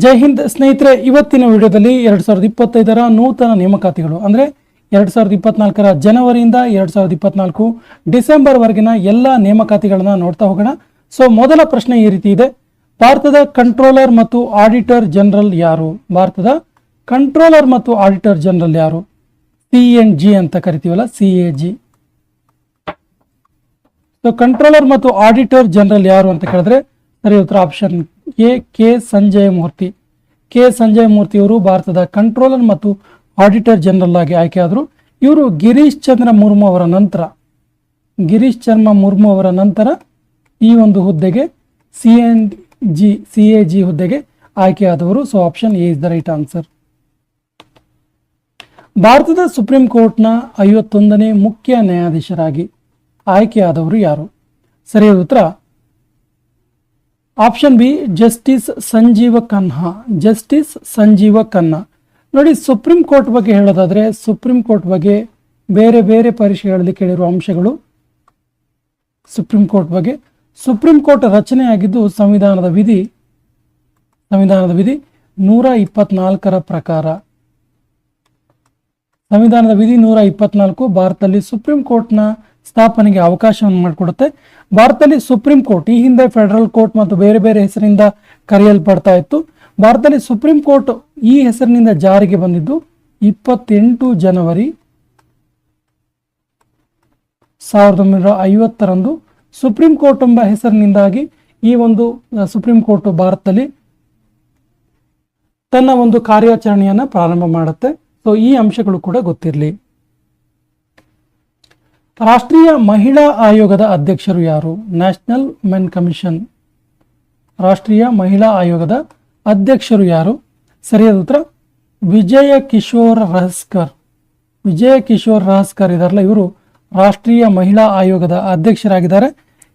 ಜೈ ಹಿಂದ್ ಸ್ನೇಹಿತರೆ, ಇವತ್ತಿನ ವಿಡಿಯೋದಲ್ಲಿ 2025ರ ನೂತನ ನೇಮಕಾತಿಗಳು ಅಂದರೆ 2024ರ ಜನವರಿಯಿಂದ 2024 ಡಿಸೆಂಬರ್ವರೆಗಿನ ಎಲ್ಲ ನೇಮಕಾತಿಗಳನ್ನ ನೋಡ್ತಾ ಹೋಗೋಣ. ಸೊ ಮೊದಲ ಪ್ರಶ್ನೆ ಈ ರೀತಿ ಇದೆ, ಭಾರತದ ಕಂಟ್ರೋಲರ್ ಮತ್ತು ಆಡಿಟರ್ ಜನರಲ್ ಯಾರು? ಭಾರತದ ಕಂಟ್ರೋಲರ್ ಮತ್ತು ಆಡಿಟರ್ ಜನರಲ್ ಯಾರು? CNG ಅಂತ ಕರಿತೀವಲ್ಲ, CAG. ಸೊ ಕಂಟ್ರೋಲರ್ ಮತ್ತು ಆಡಿಟರ್ ಜನರಲ್ ಯಾರು ಅಂತ ಕೇಳಿದ್ರೆ ಸರಿ ಉತ್ತರ option A, K Sanjay Murthy. K Sanjay Murthy ಅವರು ಭಾರತದ ಕಂಟ್ರೋಲರ್ ಮತ್ತು ಆಡಿಟರ್ ಜನರಲ್ ಆಗಿ ಆಯ್ಕೆಯಾದರು. ಇವರು ಗಿರೀಶ್ ಚಂದ್ರ ಮುರ್ಮು ಅವರ ನಂತರ ಈ ಒಂದು ಹುದ್ದೆಗೆ CAG ಹುದ್ದೆಗೆ ಆಯ್ಕೆಯಾದವರು. So option A is the right answer. ಭಾರತದ ಸುಪ್ರೀಂ ಕೋರ್ಟ್ನ 51ನೇ ಮುಖ್ಯ ನ್ಯಾಯಾಧೀಶರಾಗಿ ಆಯ್ಕೆಯಾದವರು ಯಾರು? ಸರಿಯಾದ ಉತ್ತರ option B, Justice Sanjiv Khanna. ನೋಡಿ, ಸುಪ್ರೀಂ ಕೋರ್ಟ್ ಬಗ್ಗೆ ಹೇಳೋದಾದ್ರೆ ಸುಪ್ರೀಂ ಕೋರ್ಟ್ ಬಗ್ಗೆ ಬೇರೆ ಬೇರೆ ಪರೀಕ್ಷೆಗಳಲ್ಲಿ ಕೇಳಿರುವ ಅಂಶಗಳು. ಸುಪ್ರೀಂ ಕೋರ್ಟ್ ರಚನೆಯಾಗಿದ್ದು ಸಂವಿಧಾನದ ವಿಧಿ 124ರ ಪ್ರಕಾರ. ಸಂವಿಧಾನದ ವಿಧಿ 124 ಭಾರತದಲ್ಲಿ ಸುಪ್ರೀಂ ಕೋರ್ಟ್ನ ಸ್ಥಾಪನೆಗೆ ಅವಕಾಶವನ್ನು ಮಾಡಿಕೊಡುತ್ತೆ. ಭಾರತದಲ್ಲಿ ಸುಪ್ರೀಂ ಕೋರ್ಟ್ ಈ ಹಿಂದೆ ಫೆಡರಲ್ ಕೋರ್ಟ್ ಮತ್ತು ಬೇರೆ ಬೇರೆ ಹೆಸರಿನಿಂದ ಕರೆಯಲ್ಪಡ್ತಾ ಇತ್ತು. ಭಾರತದಲ್ಲಿ ಸುಪ್ರೀಂ ಕೋರ್ಟ್ ಈ ಹೆಸರಿನಿಂದ ಜಾರಿಗೆ ಬಂದಿದ್ದು 28 ಜನವರಿ 1950ರಂದು. ಸುಪ್ರೀಂ ಕೋರ್ಟ್ ಎಂಬ ಹೆಸರಿನಿಂದಾಗಿ ಈ ಒಂದು ಸುಪ್ರೀಂ ಕೋರ್ಟ್ ಭಾರತದಲ್ಲಿ ತನ್ನ ಒಂದು ಕಾರ್ಯಾಚರಣೆಯನ್ನು ಪ್ರಾರಂಭ ಮಾಡುತ್ತೆ. ಸೊ ಈ ಅಂಶಗಳು ಕೂಡ ಗೊತ್ತಿರಲಿ. ರಾಷ್ಟ್ರೀಯ ಮಹಿಳಾ ಆಯೋಗದ ಅಧ್ಯಕ್ಷರು ಯಾರು? National men commission. ರಾಷ್ಟ್ರೀಯ ಮಹಿಳಾ ಆಯೋಗದ ಅಧ್ಯಕ್ಷರು ಯಾರು? ಸರಿಯಾದ ಉತ್ತರ ವಿಜಯ ಕಿಶೋರ್ ರಹಸ್ಕರ್ ಇದಾರಲ್ಲ, ಇವರು ರಾಷ್ಟ್ರೀಯ ಮಹಿಳಾ ಆಯೋಗದ ಅಧ್ಯಕ್ಷರಾಗಿದ್ದಾರೆ.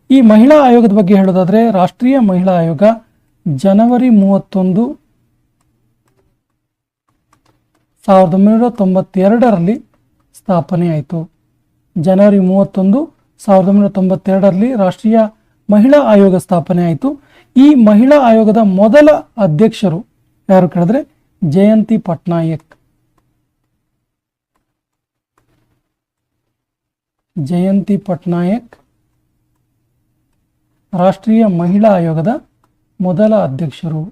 ಈ ಮಹಿಳಾ ಆಯೋಗದ ಬಗ್ಗೆ ಹೇಳೋದಾದ್ರೆ ರಾಷ್ಟ್ರೀಯ ಮಹಿಳಾ ಆಯೋಗ ಜನವರಿ 31, 1992ರಲ್ಲಿ ಸ್ಥಾಪನೆಯಾಯಿತು. ಜನವರಿ 31, 1992ರಲ್ಲಿ ರಾಷ್ಟ್ರೀಯ ಮಹಿಳಾ ಆಯೋಗ ಸ್ಥಾಪನೆ ಆಯಿತು. ಈ ಮಹಿಳಾ ಆಯೋಗದ ಮೊದಲ ಅಧ್ಯಕ್ಷರು ಯಾರು ಕೇಳಿದ್ರೆ ಜಯಂತಿ ಪಟ್ನಾಯಕ್ ರಾಷ್ಟ್ರೀಯ ಮಹಿಳಾ ಆಯೋಗದ ಮೊದಲ ಅಧ್ಯಕ್ಷರು.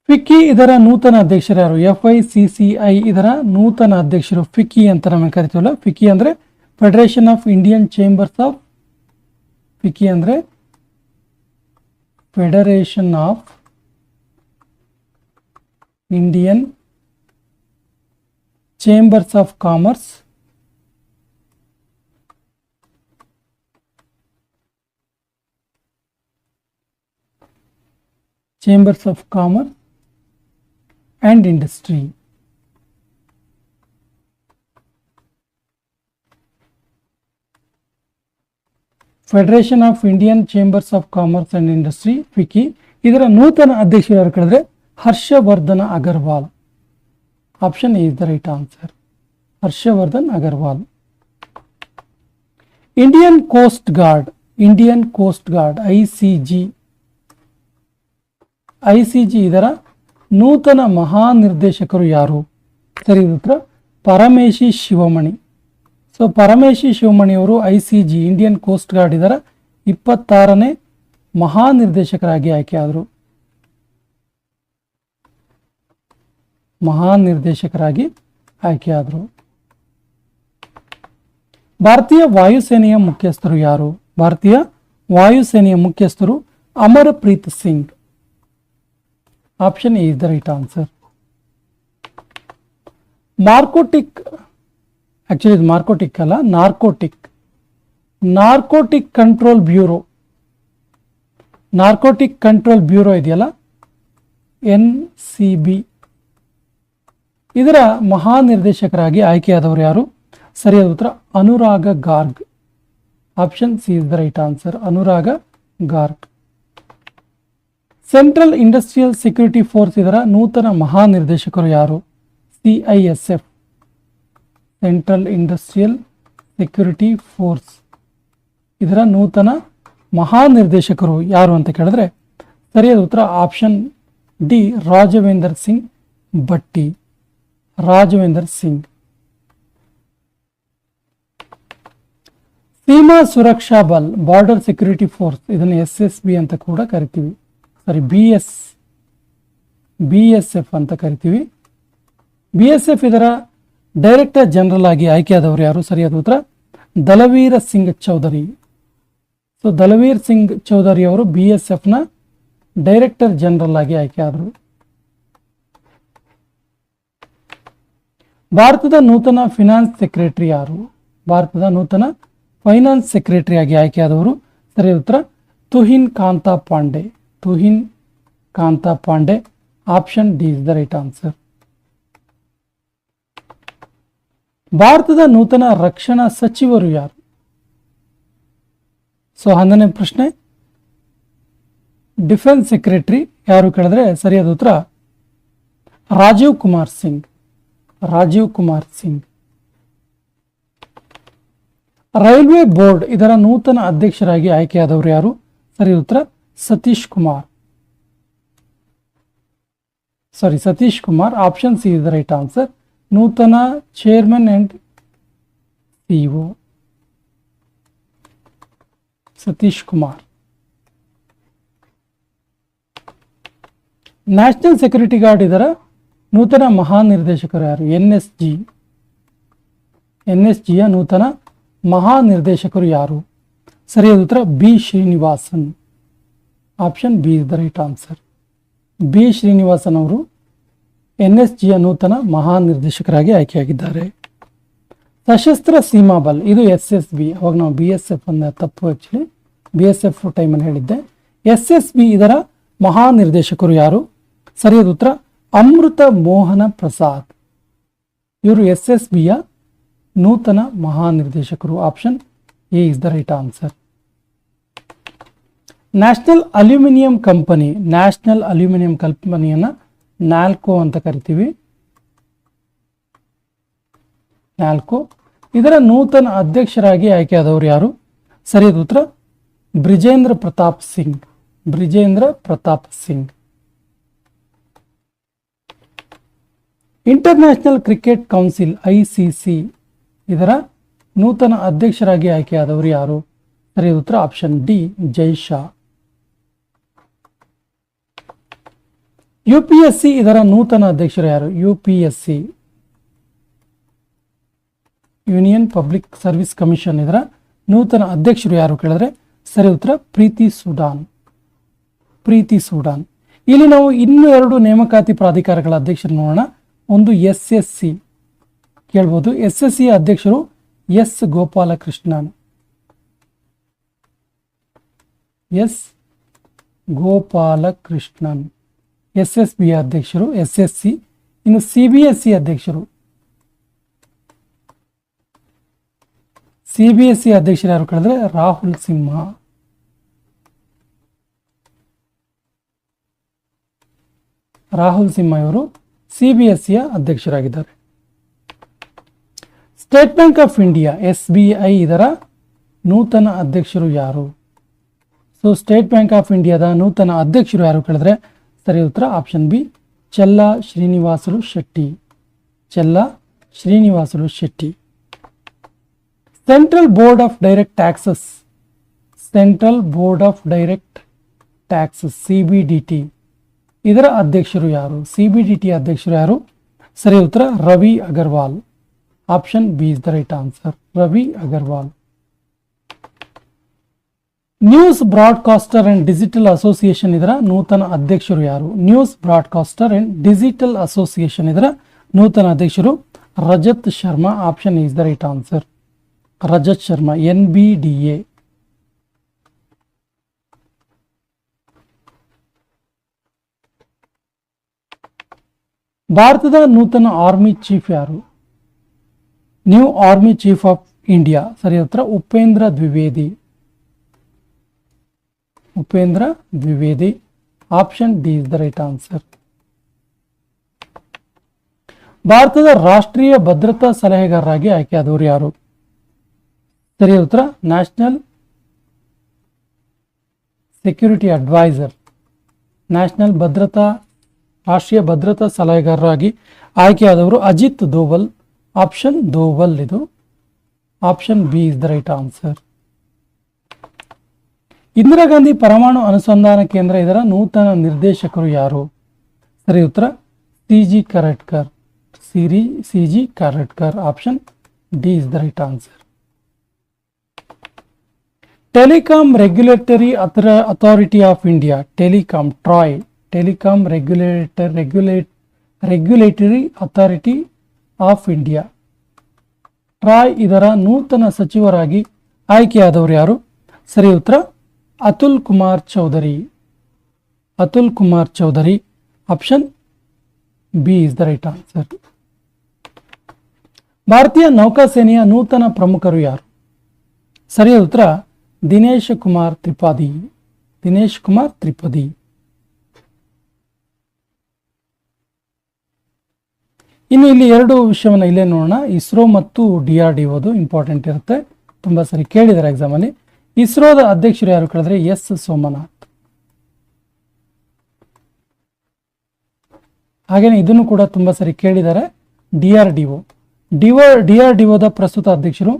ಫಿಕ್ಕಿ ಇದರ ನೂತನ ಅಧ್ಯಕ್ಷರು ಯಾರು? FICCI ಇದರ ನೂತನ ಅಧ್ಯಕ್ಷರು ಫಿಕ್ಕಿ ಅಂತ ನಮಗೆ ಕರಿತೀವಲ್ಲ. ಫಿಕ್ಕಿ ಅಂದ್ರೆ federation of Indian chambers of Commerce and industry. Federation of Indian chambers of commerce and Industry FICCI ಇದರ ನೂತನ ಅಧ್ಯಕ್ಷರು ಯಾರು ಕೇಳಿದ್ರೆ Harshavardhan Agarwal. Option A is the right answer, Harshavardhan Agarwal. Indian Coast Guard ICG ಇದರ ನೂತನ ಮಹಾನಿರ್ದೇಶಕರು ಯಾರು? ಸರಿ ಉತ್ತರ ಪರಮೇಶಿ ಶಿವಮಣಿ. ಸೊ ಪರಮೇಶಿ ಶಿವಮಣಿ ಅವರು ICG ಇಂಡಿಯನ್ ಕೋಸ್ಟ್ ಗಾರ್ಡ್ ಇದರ 26ನೇ ಮಹಾನಿರ್ದೇಶಕರಾಗಿ ಆಯ್ಕೆಯಾದರು. ಭಾರತೀಯ ವಾಯುಸೇನೆಯ ಮುಖ್ಯಸ್ಥರು ಯಾರು? ಭಾರತೀಯ ವಾಯುಸೇನೆಯ ಮುಖ್ಯಸ್ಥರು Amarpreet Singh. Option A is the right answer. Narcotic Control Bureau ಇದೆಯಲ್ಲ, NCB ಇದರ ಮಹಾನಿರ್ದೇಶಕರಾಗಿ ಆಯ್ಕೆಯಾದವರು ಯಾರು? ಸರಿಯಾದ ಉತ್ತರ Anurag Garg. Option C is the right answer, Anurag Garg. Central Industrial Security Force ಇದರ ನೂತನ ಮಹಾನಿರ್ದೇಶಕರು ಯಾರು? CISF, Central Industrial Security Force ಇದರ ನೂತನ ಮಹಾನಿರ್ದೇಶಕರು ಯಾರು ಅಂತ ಕೇಳಿದ್ರೆ ಸರಿಯಾದ ಉತ್ತರ option D Rajwinder Singh Bhatti. Rajwinder Singh. Seema Suraksha Bal Border Security Force ಇದನ್ನು SSB ಅಂತ ಕೂಡ ಕರಿತೀವಿ. ಸಾರಿ BSF ಅಂತ ಕರಿತೀವಿ. BSF ಇದರ ಡೈರೆಕ್ಟರ್ ಜನರಲ್ ಆಗಿ ಆಯ್ಕೆಯಾದವರು ಯಾರು? ಸರಿಯಾದ ಉತ್ತರ ದಲವೀರ್ ಸಿಂಗ್ ಚೌಧರಿ. ಸೊ ದಲವೀರ್ ಸಿಂಗ್ ಚೌಧರಿ ಅವರು BSF ನ ಡೈರೆಕ್ಟರ್ ಜನರಲ್ ಆಗಿ ಆಯ್ಕೆಯಾದರು. ಭಾರತದ ನೂತನ ಫಿನಾನ್ಸ್ ಸೆಕ್ರೆಟರಿ ಯಾರು? ಭಾರತದ ನೂತನ ಫೈನಾನ್ಸ್ ಸೆಕ್ರೆಟರಿ ಆಗಿ ಆಯ್ಕೆಯಾದವರು ಸರಿಯಾದ ಉತ್ತರ Tuhin Kanta Pandey. Tuhin Kanta Pandey. Option D is the right answer. ಭಾರತದ ನೂತನ ರಕ್ಷಣಾ ಸಚಿವರು ಯಾರು? ಸೊ 11ನೇ ಪ್ರಶ್ನೆ, ಡಿಫೆನ್ಸ್ ಸೆಕ್ರೆಟರಿ ಯಾರು ಕೇಳಿದ್ರೆ ಸರಿಯಾದ ಉತ್ತರ ರಾಜೀವ್ ಕುಮಾರ್ ಸಿಂಗ್. ರಾಜೀವ್ ಕುಮಾರ್ ಸಿಂಗ್. ರೈಲ್ವೆ ಬೋರ್ಡ್ ಇದರ ನೂತನ ಅಧ್ಯಕ್ಷರಾಗಿ ಆಯ್ಕೆಯಾದವರು ಯಾರು? ಸರಿಯಾದ ಉತ್ತರ Satish Kumar. Satish Kumar. Option C is the right answer. ನೂತನ chairman and CEO Satish Kumar. National Security Guard ಇದರ ನೂತನ ಮಹಾನಿರ್ದೇಶಕರು ಯಾರು? NSGಯ ನೂತನ ಮಹಾನಿರ್ದೇಶಕರು ಯಾರು? ಸರಿಯಾದ ಉತ್ತರ B Srinivasan. Option B is the right answer. B Srinivasan ಅವರು NSGಯ ನೂತನ ಮಹಾನಿರ್ದೇಶಕರಾಗಿ ಆಯ್ಕೆಯಾಗಿದ್ದಾರೆ. ಸಶಸ್ತ್ರ ಸೀಮಾ ಬಲ್ ಇದು SSB. ಅವಾಗ ನಾವು BSF ಅನ್ನ ತಪ್ಪು, ಆಕ್ಚುಲಿ BSF ಟೈಮಲ್ಲಿ ಹೇಳಿದ್ದೆ. SSB ಇದರ ಮಹಾನಿರ್ದೇಶಕರು ಯಾರು? ಸರಿಯಾದ ಉತ್ತರ ಅಮೃತ ಮೋಹನ ಪ್ರಸಾದ್. ಇವರು SSBಯ ನೂತನ ಮಹಾನಿರ್ದೇಶಕರು. Option A is the right answer. National aluminium company, national aluminium ಕಂಪನಿಯನ್ನ NALCO ಅಂತ ಕರಿತೀವಿ. NALCO ಇದರ ನೂತನ ಅಧ್ಯಕ್ಷರಾಗಿ ಆಯ್ಕೆಯಾದವರು ಯಾರು? ಸರಿಯಾದ ಉತ್ತರ Brijendra Pratap Singh. Brijendra Pratap Singh. International Cricket Council ICC ಇದರ ನೂತನ ಅಧ್ಯಕ್ಷರಾಗಿ ಆಯ್ಕೆಯಾದವರು ಯಾರು? ಸರಿಯಾದ ಉತ್ತರ option D Jay Shah. UPSC ಇದರ ನೂತನ ಅಧ್ಯಕ್ಷರು ಯಾರು? UPSC Union Public Service Commission ಇದರ ನೂತನ ಅಧ್ಯಕ್ಷರು ಯಾರು ಕೇಳಿದ್ರೆ ಸರಿ ಉತ್ತರ ಪ್ರೀತಿ ಸುಡಾನ್. ಪ್ರೀತಿ ಸುಡಾನ್. ಇಲ್ಲಿ ನಾವು ಇನ್ನೂ 2 ನೇಮಕಾತಿ ಪ್ರಾಧಿಕಾರಗಳ ಅಧ್ಯಕ್ಷರು ನೋಡೋಣ. ಒಂದು SSC ಕೇಳ್ಬೋದು. SSC ಅಧ್ಯಕ್ಷರು S Gopalakrishnan. S Gopalakrishnan SSB ಅಧ್ಯಕ್ಷರು SSC. ಇನ್ನು CBSE ಅಧ್ಯಕ್ಷರು, CBSE ಅಧ್ಯಕ್ಷರು ಯಾರು ಕೇಳಿದ್ರೆ ರಾಹುಲ್ ಸಿಂಹ. ರಾಹುಲ್ ಸಿಂಹ ಇವರು CBSEಯ ಅಧ್ಯಕ್ಷರಾಗಿದ್ದಾರೆ. State Bank of India SBI ಇದರ ನೂತನ ಅಧ್ಯಕ್ಷರು ಯಾರು? ಸೊ ಸ್ಟೇಟ್ ಬ್ಯಾಂಕ್ ಆಫ್ ಇಂಡಿಯಾದ ನೂತನ ಅಧ್ಯಕ್ಷರು ಯಾರು ಕೇಳಿದ್ರೆ ಸರಿ ಉತ್ತರ option B Challa Srinivasulu Setty. Challa Srinivasulu Setty. Central board of Direct Taxes, Central board of Direct Taxes CBDT ಇದರ ಅಧ್ಯಕ್ಷರು ಯಾರು? CBDT ಅಧ್ಯಕ್ಷರು ಯಾರು? ಸರಿ ಉತ್ತರ Ravi Agarwal. Option B is the right answer. Ravi Agarwal. News Broadcaster and Digital Association ಇದರ ನೂತನ ಅಧ್ಯಕ್ಷರು ಯಾರು? News Broadcaster and Digital Association ಇದರ ನೂತನ ಅಧ್ಯಕ್ಷರು Rajat Sharma. Option is the right answer. Rajat Sharma. NBDA. ಭಾರತದ ನೂತನ ಆರ್ಮಿ ಚೀಫ್ ಯಾರು? New army chief of India. ಸರಿ ಉತ್ತರ Upendra Dwivedi. Upendra Dwivedi. Option D is the right answer. ಭಾರತದ ರಾಷ್ಟ್ರೀಯ ಭದ್ರತಾ ಸಲಹೆಗಾರರಾಗಿ ಆಯ್ಕೆಯಾದವರು ಯಾರು? ಸರಿಯಾದ ಉತ್ತರ ನ್ಯಾಷನಲ್ ಸೆಕ್ಯೂರಿಟಿ ಅಡ್ವೈಸರ್, ನ್ಯಾಷನಲ್ ಭದ್ರತಾ ರಾಷ್ಟ್ರೀಯ ಭದ್ರತಾ ಸಲಹೆಗಾರರಾಗಿ ಆಯ್ಕೆಯಾದವರು ಅಜಿತ್ ದೋವಲ್. ಆಪ್ಷನ್ ದೋವಲ್, ಇದು option B is the right answer. Indira Gandhi ಪರಮಾಣು ಅನುಸಂಧಾನ ಕೇಂದ್ರ, ಇದರ ನೂತನ ನಿರ್ದೇಶಕರು ಯಾರು? ಸರಿ ಉತ್ತರ C G. Karatkar, C G. Karatkar. Option D is the right answer. Telecom regulatory authority of India, telecom TRAI, telecom regulatory authority of India, TRAI, ಇದರ ನೂತನ ಸಚಿವರಾಗಿ ಆಯ್ಕೆಯಾದವರು ಯಾರು? ಸರಿ ಉತ್ತರ Atul Kumar Chaudhary, Atul Kumar Chaudhary. Option B is the right answer. ಭಾರತೀಯ ನೌಕಾಸೇನೆಯ ನೂತನ ಪ್ರಮುಖರು ಯಾರು? ಸರಿಯಾದ ಉತ್ತರ ದಿನೇಶ್ ಕುಮಾರ್ ತ್ರಿಪಾಠಿ, ದಿನೇಶ್ ಕುಮಾರ್ ತ್ರಿಪಾಠಿ. ಇನ್ನು ಇಲ್ಲಿ ಎರಡು ವಿಷಯವನ್ನು ಇಲ್ಲೇ ನೋಡೋಣ. ಇಸ್ರೋ ಮತ್ತು DRDO ಇಂಪಾರ್ಟೆಂಟ್ ಇರುತ್ತೆ, ತುಂಬಾ ಸರಿ ಕೇಳಿದ್ದಾರೆ ಎಕ್ಸಾಮ್ ಅಲ್ಲಿ. ಇಸ್ರೋದ ಅಧ್ಯಕ್ಷರು ಯಾರು ಕೇಳಿದ್ರೆ ಎಸ್ ಸೋಮನಾಥ್. ಹಾಗೇನೆ ಇದನ್ನು ಕೂಡ ತುಂಬಾ ಸರಿ ಕೇಳಿದ್ದಾರೆ. DRDOದ ಪ್ರಸ್ತುತ ಅಧ್ಯಕ್ಷರು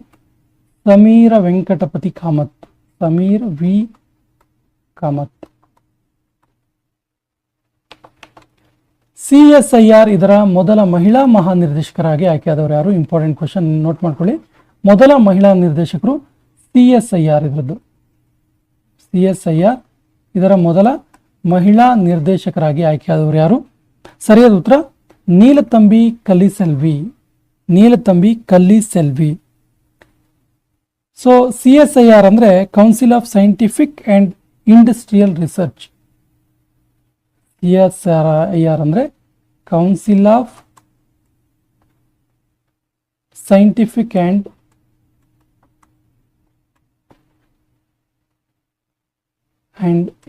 ಸಮೀರ ವೆಂಕಟಪತಿ ಕಾಮತ್, ಸಮೀರ್ ವಿ ಕಾಮತ್. CSIR ಇದರ ಮೊದಲ ಮಹಿಳಾ ಮಹಾನಿರ್ದೇಶಕರಾಗಿ ಆಯ್ಕೆಯಾದವರು ಯಾರು? ಇಂಪಾರ್ಟೆಂಟ್ ಕ್ವಶನ್, ನೋಟ್ ಮಾಡ್ಕೊಳ್ಳಿ. ಮೊದಲ ಮಹಿಳಾ ನಿರ್ದೇಶಕರು CSIR, ಇದರದ್ದು CSIR ಇದರ ಮೊದಲ ಮಹಿಳಾ ನಿರ್ದೇಶಕರಾಗಿ ಆಯ್ಕೆಯಾದವರು ಯಾರು? ಸರಿಯಾದ ಉತ್ತರ ನೀಲತಂಬಿ ಕಲ್ಲಿಸೆಲ್ವಿ, ನೀಲತಂಬಿ ಕಲ್ಲಿಸೆಲ್ವಿ. ಸೊ CSIR ಅಂದ್ರೆ council of scientific and industrial research. CSIR ಅಂದ್ರೆ council of scientific and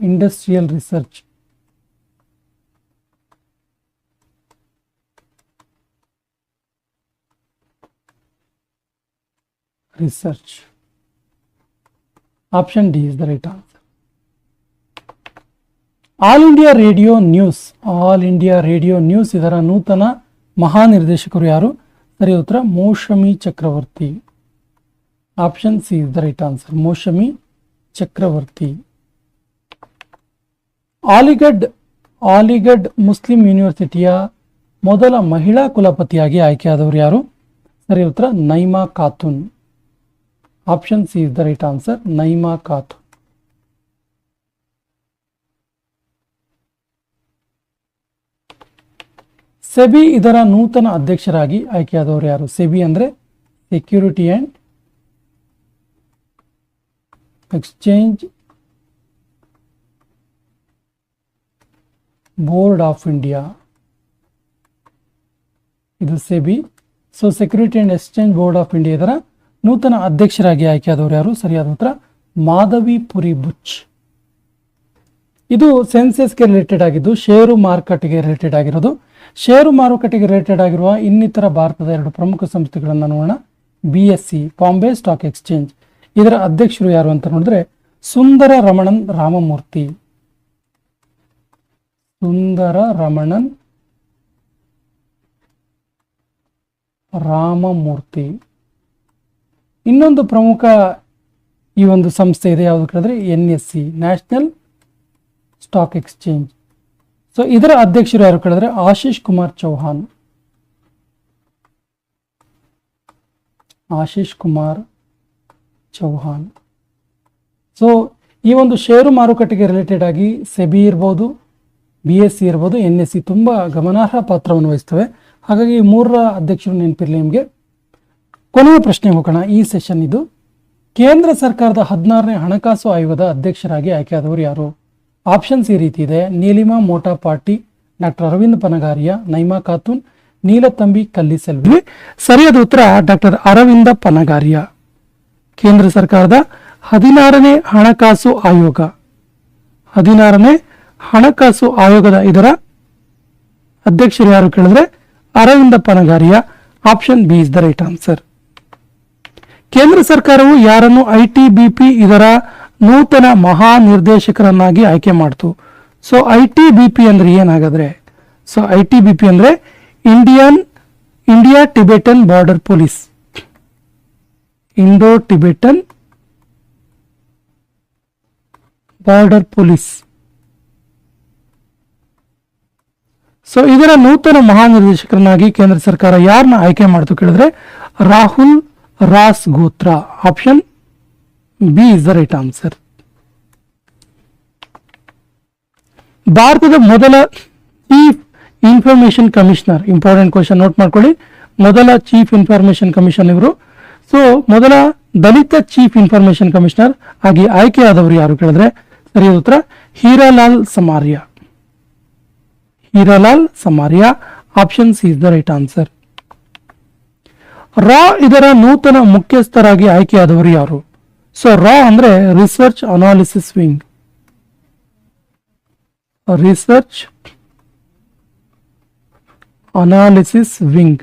industrial research. Option D is the right answer. All India radio news, all India radio news ಇದರ ನೂತನ ಮಹಾನಿರ್ದೇಶಕರು ಯಾರು? ಸರಿ ಉತ್ತರ Moushumi Chakraborty. Option C is the right answer, Moushumi Chakraborty. Aligarh Muslim ಯೂನಿವರ್ಸಿಟಿಯ ಮೊದಲ ಮಹಿಳಾ ಕುಲಪತಿಯಾಗಿ ಆಯ್ಕೆಯಾದವರು ಯಾರು? ಸರಿ ಉತ್ತರ Naima Khatoon. Option C is the right answer, Naima Khatoon. SEBI ಇದರ ನೂತನ ಅಧ್ಯಕ್ಷರಾಗಿ ಆಯ್ಕೆಯಾದವರು ಯಾರು? ಸೆಬಿ ಅಂದ್ರೆ security and exchange board of India, ಇದು SEBI. So security and exchange board of India ಇದರ ನೂತನ ಅಧ್ಯಕ್ಷರಾಗಿ ಆಯ್ಕೆಯಾದವರು ಯಾರು? ಸರಿಯಾದ ಉತ್ತರ ಮಾಧವಿ ಪುರಿ ಬುಚ್. ಇದು ಸೆನ್ಸೆಸ್ಗೆ ರಿಲೇಟೆಡ್ ಆಗಿದ್ದು ಷೇರು ಮಾರುಕಟ್ಟೆಗೆ ರಿಲೇಟೆಡ್ ಆಗಿರೋದು. ಷೇರು ಮಾರುಕಟ್ಟೆಗೆ ರಿಲೇಟೆಡ್ ಆಗಿರುವ ಇನ್ನಿತರ ಭಾರತದ ಎರಡು ಪ್ರಮುಖ ಸಂಸ್ಥೆಗಳನ್ನು ನೋಡೋಣ. BSE ಬಾಂಬೆ ಸ್ಟಾಕ್ ಎಕ್ಸ್ಚೇಂಜ್, ಇದರ ಅಧ್ಯಕ್ಷರು ಯಾರು ಅಂತ ನೋಡಿದ್ರೆ ಸುಂದರ ರಮಣನ್ ರಾಮಮೂರ್ತಿ, ಸುಂದರ ರಮಣನ್ ರಾಮಮೂರ್ತಿ. ಇನ್ನೊಂದು ಪ್ರಮುಖ ಈ ಒಂದು ಸಂಸ್ಥೆ ಇದೆ, ಯಾವುದು ಕೇಳಿದ್ರೆ NSE national stock exchange. So ಇದರ ಅಧ್ಯಕ್ಷರು ಯಾರು ಕೇಳಿದ್ರೆ ಆಶೀಶ್ ಕುಮಾರ್ ಚೌಹಾನ್, ಆಶೀಶ್ ಕುಮಾರ್ ಚೌಹಾನ್. ಸೊ ಈ ಒಂದು ಷೇರು ಮಾರುಕಟ್ಟೆಗೆ ರಿಲೇಟೆಡ್ ಆಗಿ ಸೆಬಿ ಇರ್ಬೋದು, BSE ಇರ್ಬೋದು, NSE ತುಂಬ ಗಮನಾರ್ಹ ಪಾತ್ರವನ್ನು ವಹಿಸ್ತವೆ. ಹಾಗಾಗಿ ಈ ಮೂರರ ಅಧ್ಯಕ್ಷರು ನೆನಪಿರಲಿ ನಿಮಗೆ. ಕೊನೆಯ ಪ್ರಶ್ನೆ ಹೋಗೋಣ ಈ ಸೆಷನ್ ಇದು. ಕೇಂದ್ರ ಸರ್ಕಾರದ 16ನೇ ಹಣಕಾಸು ಆಯೋಗದ ಅಧ್ಯಕ್ಷರಾಗಿ ಆಯ್ಕೆಯಾದವರು ಯಾರು? ಆಪ್ಷನ್ಸ್ ಈ ರೀತಿ ಇದೆ: ನೀಲಿಮಾ ಮೋಟಾ ಪಾಟಿ, ಡಾಕ್ಟರ್ ಅರವಿಂದ್ ಪನಗಾರಿಯಾ, ನೈಮಾ ಖಾತೂನ್, ನೀಲತಂಬಿ ಕಲ್ಲಿಸೆಲ್ವಿ. ಸರಿಯಾದ ಉತ್ತರ ಡಾಕ್ಟರ್ ಅರವಿಂದ ಪನಗಾರಿಯಾ. ಕೇಂದ್ರ ಸರ್ಕಾರದ 16ನೇ ಹಣಕಾಸು ಆಯೋಗ, 16ನೇ ಹಣಕಾಸು ಆಯೋಗದ ಇದರ ಅಧ್ಯಕ್ಷರು ಯಾರು ಕೇಳಿದ್ರೆ Arvind Panagariya. Option B is the right answer. ಕೇಂದ್ರ ಸರ್ಕಾರವು ಯಾರನ್ನು ITBP ಇದರ ನೂತನ ಮಹಾನಿರ್ದೇಶಕರನ್ನಾಗಿ ಆಯ್ಕೆ ಮಾಡಿತು? ಸೊ ITBP ಅಂದ್ರೆ ಏನಾಗಾದ್ರೆ, ಸೊ ITBP ಅಂದ್ರೆ India Tibetan border police, Indo Tibetan border police. So ಇದರ ನೂತನ ಮಹಾನಿರ್ದೇಶಕರನ್ನಾಗಿ ಕೇಂದ್ರ ಸರ್ಕಾರ ಯಾರನ್ನ ಆಯ್ಕೆ ಮಾಡ್ತು ಕೇಳಿದ್ರೆ Rahul Rasgotra. Option B is the right answer. ಭಾರತದ ಮೊದಲ chief information commissioner, important question note ಮಾಡ್ಕೊಳ್ಳಿ, ಮೊದಲ ಚೀಫ್ ಇನ್ಫಾರ್ಮೇಶನ್ ಕಮಿಷನ್ ಇವರು. ಸೊ ಮೊದಲ ದಲಿತ ಚೀಫ್ ಇನ್ಫಾರ್ಮೇಶನ್ ಕಮಿಷನರ್ ಆಗಿ ಆಯ್ಕೆಯಾದವರು ಯಾರು ಕೇಳಿದ್ರೆ ಸರಿಯಾದ ಉತ್ತರ Heeralal Samariya. Heeralal Samariya. Option C is the right answer. ರಾ ಇದರ ನೂತನ ಮುಖ್ಯಸ್ಥರಾಗಿ ಆಯ್ಕೆಯಾದವರು ಯಾರು? ಸೊ ರಾ ಅಂದ್ರೆ research analysis wing, research analysis wing.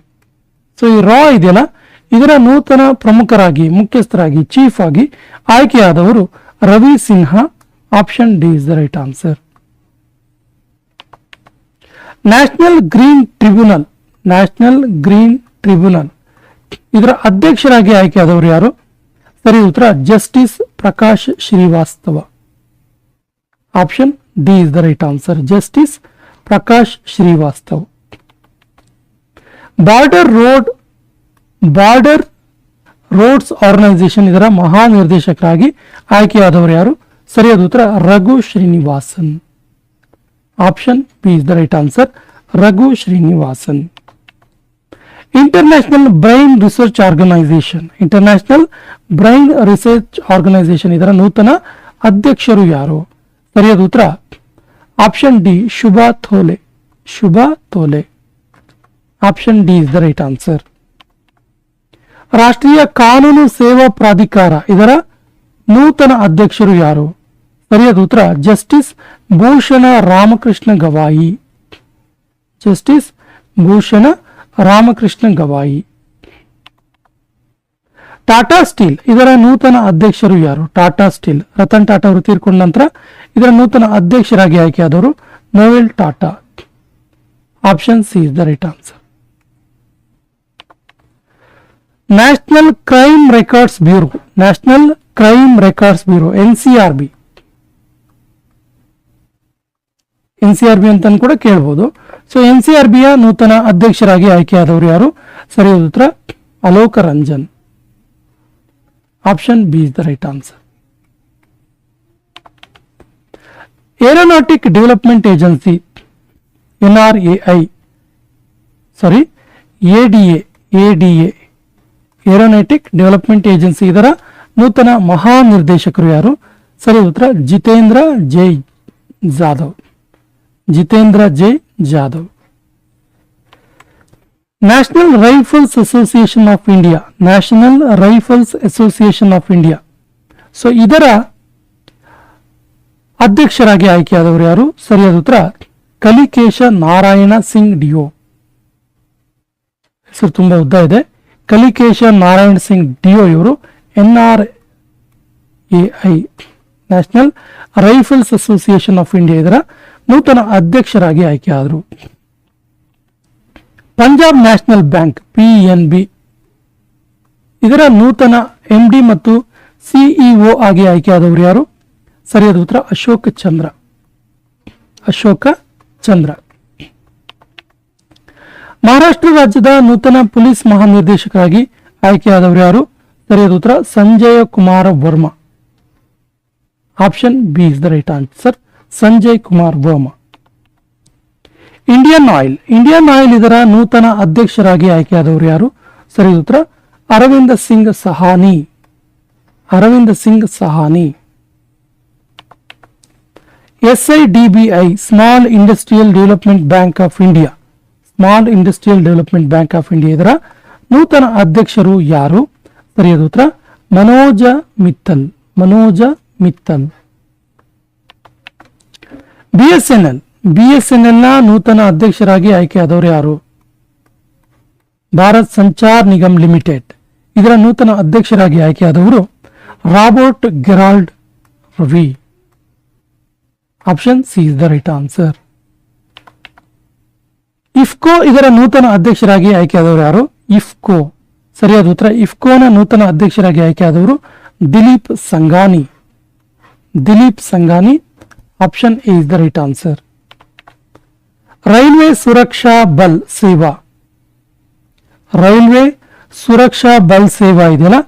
So ಈ ರಾ ಇದೆಯಲ್ಲ, ಇದರ ನೂತನ ಪ್ರಮುಖರಾಗಿ ಮುಖ್ಯಸ್ಥರಾಗಿ ಚೀಫ್ ಆಗಿ ಆಯ್ಕೆಯಾದವರು Ravi Sinha. Option D is the right answer. National green tribunal, national green tribunal ಇದರ ಅಧ್ಯಕ್ಷರಾಗಿ ಆಯ್ಕೆಯಾದವರು ಯಾರು? ಸರಿ ಉತ್ತರ justice Prakash Shrivastava. Option D is the right answer, justice Prakash Shrivastav. Border roads organisation ಇದರ ಮಹಾನಿರ್ದೇಶಕರಾಗಿ ಆಯ್ಕೆಯಾದವರು ಯಾರು? ಸರಿಯಾದ ಉತ್ತರ Raghu Srinivasan. Option B is the right answer, Raghu Srinivasan. International brain research organisation, international brain research organisation ಇದರ ನೂತನ ಅಧ್ಯಕ್ಷರು ಯಾರು? ಸರಿಯಾದ ಉತ್ತರ option D Shubha Thole. Shubha Thole. Option D is the right answer. ರಾಷ್ಟ್ರೀಯ ಕಾನೂನು ಸೇವಾ ಪ್ರಾಧಿಕಾರ ಇದರ ನೂತನ ಅಧ್ಯಕ್ಷರು ಯಾರು? ಸರಿಯಾದ ಉತ್ತರ ಜಸ್ಟಿಸ್ ಭೂಷಣ ರಾಮಕೃಷ್ಣ ಗವಾಯಿ. ಜಸ್ಟಿಸ್ ಭೂಷಣ ರಾಮಕೃಷ್ಣ ಗವಾಯಿ. ಟಾಟಾ ಸ್ಟೀಲ್ ಇದರ ನೂತನ ಅಧ್ಯಕ್ಷರು ಯಾರು? ಟಾಟಾ ಸ್ಟೀಲ್, ರತನ್ ಟಾಟಾ ಅವರು ತೀರ್ಕೊಂಡ ನಂತರ ಇದರ ನೂತನ ಅಧ್ಯಕ್ಷರಾಗಿ ಆಯ್ಕೆಯಾದವರು Noel Tata. Option C is the right answer. National crime records bureau, national crime records bureau NCRB, NCRB ಅಂತ ಕೂಡ ಕೇಳಬಹುದು. ಸೊ NCRBಯ ನೂತನ ಅಧ್ಯಕ್ಷರಾಗಿ ಆಯ್ಕೆಯಾದವರು ಯಾರು? ಸರಿಯಾದ ಉತ್ತರ Alok Ranjan. Option B is the right answer. Aeronautic development agency NRAI, sorry ADA, aeronautic development agency ಇದರ ನೂತನ ಮಹಾನಿರ್ದೇಶಕರು ಯಾರು? ಸರಿಯಾದ ಉತ್ತರ Jitendra Jai Jadhav. Jitendra Jai Jadhav. National rifles association of India, national rifles association of India. So ಇದರ ಅಧ್ಯಕ್ಷರಾಗಿ ಆಯ್ಕೆಯಾದವರು ಯಾರು? ಸರಿಯಾದ ಉತ್ತರ ಕಲಿಕೇಶ ನಾರಾಯಣ ಸಿಂಗ್ ಡಿಯೋ. ಹೆಸರು ತುಂಬಾ ಉದ್ದ ಇದೆ. ಕಲಿಕೇಶ ನಾರಾಯಣ ಸಿಂಗ್ ಡಿಯೋ ಇವರು NRAI, national rifles association of India ಇದರ ನೂತನ ಅಧ್ಯಕ್ಷರಾಗಿ ಆಯ್ಕೆಯಾದರು. ಪಂಜಾಬ್ ನ್ಯಾಷನಲ್ ಬ್ಯಾಂಕ್ PNB ಇದರ ನೂತನ MD ಮತ್ತು CEO ಆಗಿ ಆಯ್ಕೆಯಾದವರು ಯಾರು? ಸರಿಯಾದ ಉತ್ತರ ಅಶೋಕ್ ಚಂದ್ರ. ಅಶೋಕ ಚಂದ್ರ. ಮಹಾರಾಷ್ಟ್ರ ರಾಜ್ಯದ ನೂತನ ಪೊಲೀಸ್ ಮಹಾನಿರ್ದೇಶಕರಾಗಿ ಆಯ್ಕೆಯಾದವರು ಯಾರು? ಸರಿಯಾದ ಉತ್ತರ Sanjay Kumar Verma. Option B is the right answer, Sanjay Kumar Verma. Indian Oil ಇದರ ನೂತನ ಅಧ್ಯಕ್ಷರಾಗಿ ಆಯ್ಕೆಯಾದವರು ಯಾರು? ಸರಿಯಾದ ಉತ್ತರ Aravinda Singh Sahani. Aravinda Singh Sahani. SIDBI, Small Industrial Development Bank of India, Small Industrial Development Bank of India ಇದರ ನೂತನ ಅಧ್ಯಕ್ಷರು ಯಾರು? ಸರಿಯಾದ ಉತ್ತರ ಮನೋಜ ಮಿತ್ತಲ್. ಮನೋಜ ಮಿತ್ತಲ್. BSNL ನ ನೂತನ ಅಧ್ಯಕ್ಷರಾಗಿ ಆಯ್ಕೆಯಾದವರು ಯಾರು? ಭಾರತ್ ಸಂಚಾರ್ ನಿಗಮ್ ಲಿಮಿಟೆಡ್ ಇದರ ನೂತನ ಅಧ್ಯಕ್ಷರಾಗಿ ಆಯ್ಕೆಯಾದವರು Robert Gerald V. Option C is the right answer. IFFCO ಇದರ ನೂತನ ಅಧ್ಯಕ್ಷರಾಗಿ ಆಯ್ಕೆಯಾದವರು ಯಾರು? ಇಫ್ಕೋ. ಸರಿಯಾದ ಉತ್ತರ. ಇಫ್ಕೋನ ನೂತನ ಅಧ್ಯಕ್ಷರಾಗಿ ಆಯ್ಕೆಯಾದವರು Dilip Sanghani. Dilip Sanghani. Option A is the right answer. Railway Suraksha Bal ಸೇವಾ. ರೈಲ್ವೆ ಸುರಕ್ಷಾ ಬಲ್ ಸೇವಾ ಇದೆಯಲ್ಲ,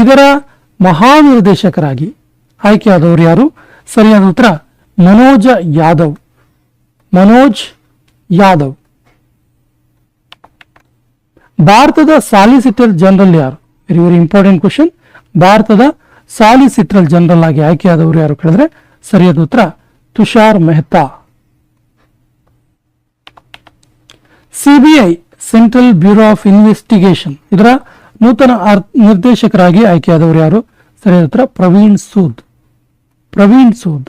ಇದರ ಮಹಾನಿರ್ದೇಶಕರಾಗಿ ಆಯ್ಕೆಯಾದವರು ಯಾರು? ಸರಿಯಾದ ಉತ್ತರ ಮನೋಜ್ ಯಾದವ್. ಮನೋಜ್ ಯಾದವ್. ಭಾರತದ ಸಾಲಿಸಿಟರ್ ಜನರಲ್ ಯಾರು? Very very important question. ಭಾರತದ ಸಾಲಿಸಿಟರ್ ಜನರಲ್ ಆಗಿ ಆಯ್ಕೆಯಾದವರು ಯಾರು ಕೇಳಿದ್ರೆ ಸರಿಯಾದ ಉತ್ತರ Tushar Mehta. CBI central bureau of investigation ಇದರ ನೂತನ ನಿರ್ದೇಶಕರಾಗಿ ಆಯ್ಕೆಯಾದವರು ಯಾರು? ಸರಿಯಾದ ಉತ್ತರ ಪ್ರವೀಣ್ ಸೂದ್. ಪ್ರವೀಣ್ ಸೂದ್.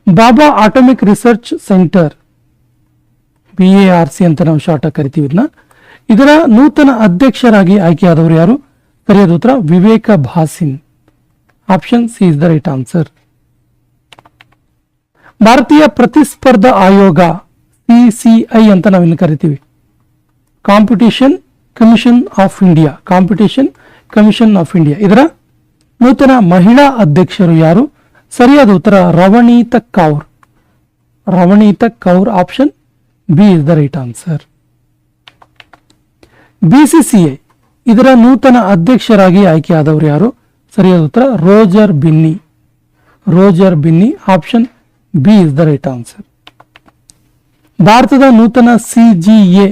ಬಾಬಾ ಅಟಾಮಿಕ್ ರಿಸರ್ಚ್ ಸೆಂಟರ್, BARC ಅಂತ ನಾವು ಶಾರ್ಟ್ ಆಗಿ ಕರಿತೀವಿ ಇದನ್ನ. ಇದರ ನೂತನ ಅಧ್ಯಕ್ಷರಾಗಿ ಆಯ್ಕೆಯಾದವರು ಯಾರು? ಸರಿಯಾದ ಉತ್ತರ Vivek Bhasin. Option C is the right answer. ಭಾರತೀಯ ಪ್ರತಿಸ್ಪರ್ಧಾ ಆಯೋಗ, CCI ಅಂತ ನಾವಿನ್ನು ಕರಿತೀವಿ. Competition commission of India. Competition commission of India ಇದರ ನೂತನ ಮಹಿಳಾ ಅಧ್ಯಕ್ಷರು ಯಾರು? ಸರಿಯಾದ ಉತ್ತರ Ravneet Kaur. Ravneet Kaur. Option B is the right answer. BCCI ಇದರ ನೂತನ ಅಧ್ಯಕ್ಷರಾಗಿ ಆಯ್ಕೆಯಾದವರು ಯಾರು? ಸರಿಯಾದ ಉತ್ತರ Roger Binny. Roger Binny. Option B is the right answer. ಭಾರತದ ನೂತನ CGA.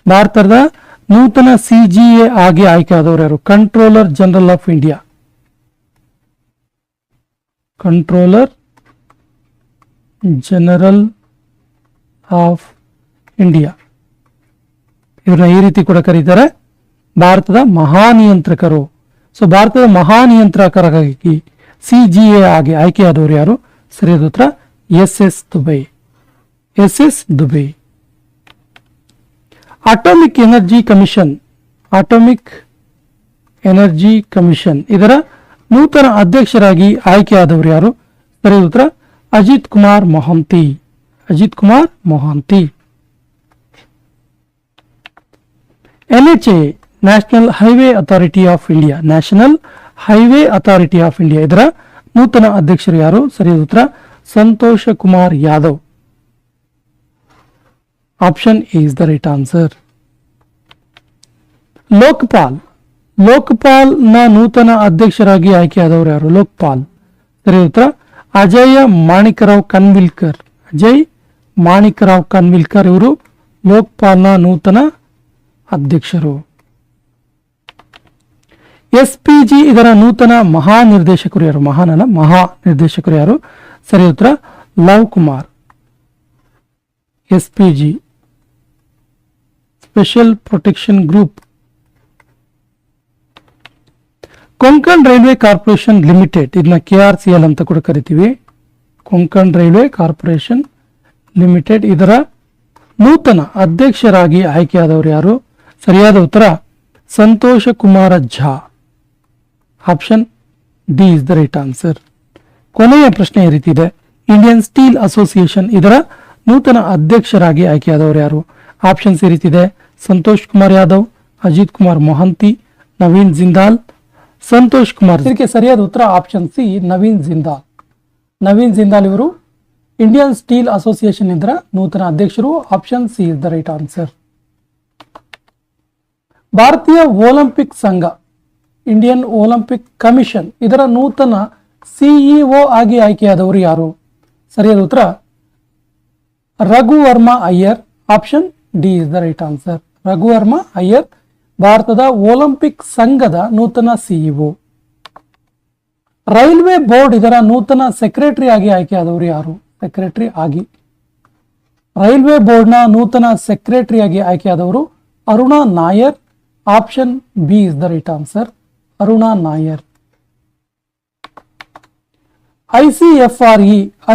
ಭಾರತದ ನೂತನ CGA ಆಗಿ ಆಯ್ಕೆಯಾದವರು ಯಾರು? Controller general of India. Controller general of India. ಇವ್ರನ್ನ ಈ ರೀತಿ ಕೂಡ ಕರೀತಾರೆ, ಭಾರತದ ಮಹಾನಿಯಂತ್ರಕರು. ಸೊ ಭಾರತದ ಮಹಾನಿಯಂತ್ರಕರಾಗಿ CGA ಆಗಿ ಆಯ್ಕೆಯಾದವರು ಯಾರು? ಸರಿಯಾದ ಉತ್ತರ SS Dubey. SS Dubey. Atomic energy commission. Atomic energy commission ಇದರ ನೂತನ ಅಧ್ಯಕ್ಷರಾಗಿ ಆಯ್ಕೆಯಾದವರು ಯಾರು? ಸರಿಯಾದ ಉತ್ತರ Ajit Kumar Mohanty. Ajit Kumar Mohanty. NHA national highway authority of India. National highway authority of India ಇದರ ನೂತನ ಅಧ್ಯಕ್ಷರು ಯಾರು? ಸರಿಯಾದ ಉತ್ತರ Santosh Kumar Yadav. Option A is the right answer. Lokpal. Lokpal ನ ನೂತನ ಅಧ್ಯಕ್ಷರಾಗಿ ಆಯ್ಕೆಯಾದವರು ಯಾರು? ಲೋಕಪಾಲ್. ಸರಿಯಾದ ಉತ್ತರ ಅಜಯ್ ಮಾಣಿಕರಾವ್ ಕನ್ವಿಲ್ಕರ್. ಅಜಯ್ ಮಾಣಿಕರಾವ್ ಕನ್ವಿಲ್ಕರ್ ಇವರು ಲೋಕಪಾಲ್ನ ನೂತನ ಅಧ್ಯಕ್ಷರು. SPG ಇದರ ನೂತನ ಮಹಾನಿರ್ದೇಶಕರು ಯಾರು? ಮಹಾನಲ್ಲ, ಮಹಾನಿರ್ದೇಶಕರು ಯಾರು? ಸರಿಯಾದ ಉತ್ತರ love Kumar. SPG special protection group. Konkan railway corporation limited ಇದನ್ನ KRCL ಅಂತ ಕೂಡ ಕರಿತೀವಿ. ಕೊಂಕಣ್ ರೈಲ್ವೆ ಕಾರ್ಪೊರೇಷನ್ ಲಿಮಿಟೆಡ್ ಇದರ ನೂತನ ಅಧ್ಯಕ್ಷರಾಗಿ ಆಯ್ಕೆಯಾದವರು ಯಾರು? ಸರಿಯಾದ ಉತ್ತರ Santosh Kumar Jha. Option D is the right answer. ಕೊನೆಯ ಪ್ರಶ್ನೆ ಈ ರೀತಿ ಇದೆ. ಇಂಡಿಯನ್ ಸ್ಟೀಲ್ ಅಸೋಸಿಯೇಷನ್ ಇದರ ನೂತನ ಅಧ್ಯಕ್ಷರಾಗಿ ಆಯ್ಕೆಯಾದವರು ಯಾರು? ಆಪ್ಷನ್ಸ್ ಈ ರೀತಿ ಇದೆ. ಸಂತೋಷ್ ಕುಮಾರ್ ಯಾದವ್, ಅಜಿತ್ ಕುಮಾರ್ ಮೊಹಂತಿ, ನವೀನ್ ಜಿಂದಾಲ್, ಸಂತೋಷ್ ಕುಮಾರ್. ಇದಕ್ಕೆ ಸರಿಯಾದ ಉತ್ತರ ಆಪ್ಷನ್ ಸಿ ನವೀನ್ ಜಿಂದಾಲ್. ನವೀನ್ ಜಿಂದಾಲ್ ಇವರು ಇಂಡಿಯನ್ ಸ್ಟೀಲ್ ಅಸೋಸಿಯೇಷನ್ ಇದರ ನೂತನ ಅಧ್ಯಕ್ಷರು. Option C is the right answer. ಭಾರತೀಯ ಒಲಿಂಪಿಕ್ ಸಂಘ, ಇಂಡಿಯನ್ ಒಲಿಂಪಿಕ್ ಕಮಿಷನ್ ಇದರ ನೂತನ CEO ಆಗಿ ಆಯ್ಕೆಯಾದವರು ಯಾರು? ಸರಿಯಾದ ಉತ್ತರ Raghuram Iyer. Option D is the right answer. Raghuram Iyer ಭಾರತದ ಒಲಿಂಪಿಕ್ ಸಂಘದ ನೂತನ CEO. ರೈಲ್ವೆ ಬೋರ್ಡ್ ಇದರ ನೂತನ ಸೆಕ್ರೆಟರಿ ಆಗಿ ಆಯ್ಕೆಯಾದವರು ಯಾರು? ಸೆಕ್ರೆಟರಿ ಆಗಿ ರೈಲ್ವೆ ಬೋರ್ಡ್ನ ನೂತನ ಸೆಕ್ರೆಟರಿಯಾಗಿ ಆಯ್ಕೆಯಾದವರು Aruna Nair. Option B is the right answer. Aruna Nair.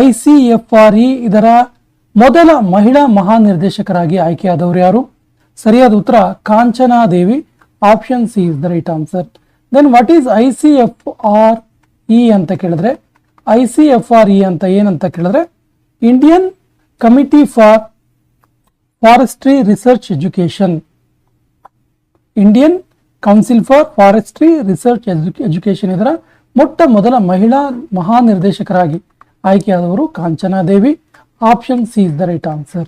ICFRE ಇದರ ಮೊದಲ ಮಹಿಳಾ ಮಹಾನಿರ್ದೇಶಕರಾಗಿ ಆಯ್ಕೆಯಾದವರು ಯಾರು? ಸರಿಯಾದ ಉತ್ತರ Kanchana Devi option C is the right answer. Then what is ICFRE ಅಂತ ಕೇಳಿದ್ರೆ, ICFRE ಅಂತ ಏನಂತ ಕೇಳಿದ್ರೆ Indian committee for forestry research education, Indian council for forestry research education ಇದರ ಮೊಟ್ಟ ಮೊದಲ ಮಹಿಳಾ ಮಹಾನಿರ್ದೇಶಕರಾಗಿ ಆಯ್ಕೆಯಾದವರು Kanchanadevi. Option C is the right answer.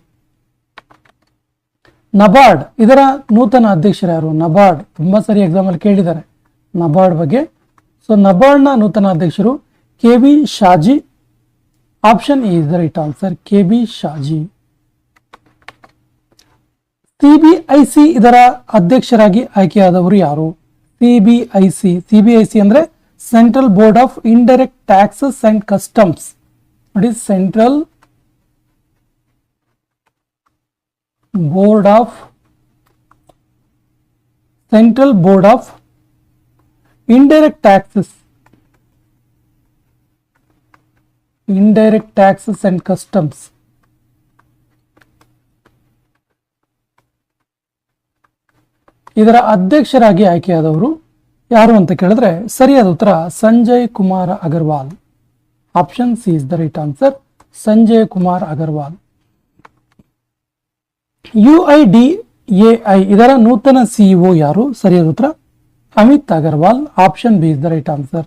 NABARD ಇದರ ನೂತನ ಅಧ್ಯಕ್ಷರು ಯಾರು? ನಬಾರ್ಡ್ ತುಂಬಾ ಸರಿ ಎಕ್ಸಾಮ್ ಅಲ್ಲಿ ಕೇಳಿದ್ದಾರೆ ನಬಾರ್ಡ್ ಬಗ್ಗೆ. ಸೊ ನಬಾರ್ಡ್ನ ನೂತನ ಅಧ್ಯಕ್ಷರು KV Shaji. Option E is the right answer, KV Shaji. CBIC ಇದರ ಅಧ್ಯಕ್ಷರಾಗಿ ಆಯ್ಕೆಯಾದವರು ಯಾರು? CBIC ಅಂದ್ರೆ central board of indirect taxes and customs. ನೋಡಿ, central board of indirect taxes and customs. ಇದರ ಅಧ್ಯಕ್ಷರಾಗಿ ಆಯ್ಕೆಯಾದವರು ಯಾರು ಅಂತ ಕೇಳಿದ್ರೆ ಸರಿಯಾದ ಉತ್ತರ Sanjay Kumar Agarwal. Option C is the right answer, Sanjay Kumar Agarwal. UIDAI ಇದರ ನೂತನ CEO ಯಾರು? ಸರಿಯಾದ ಉತ್ತರ Amit Agarwal. Option B is the right answer.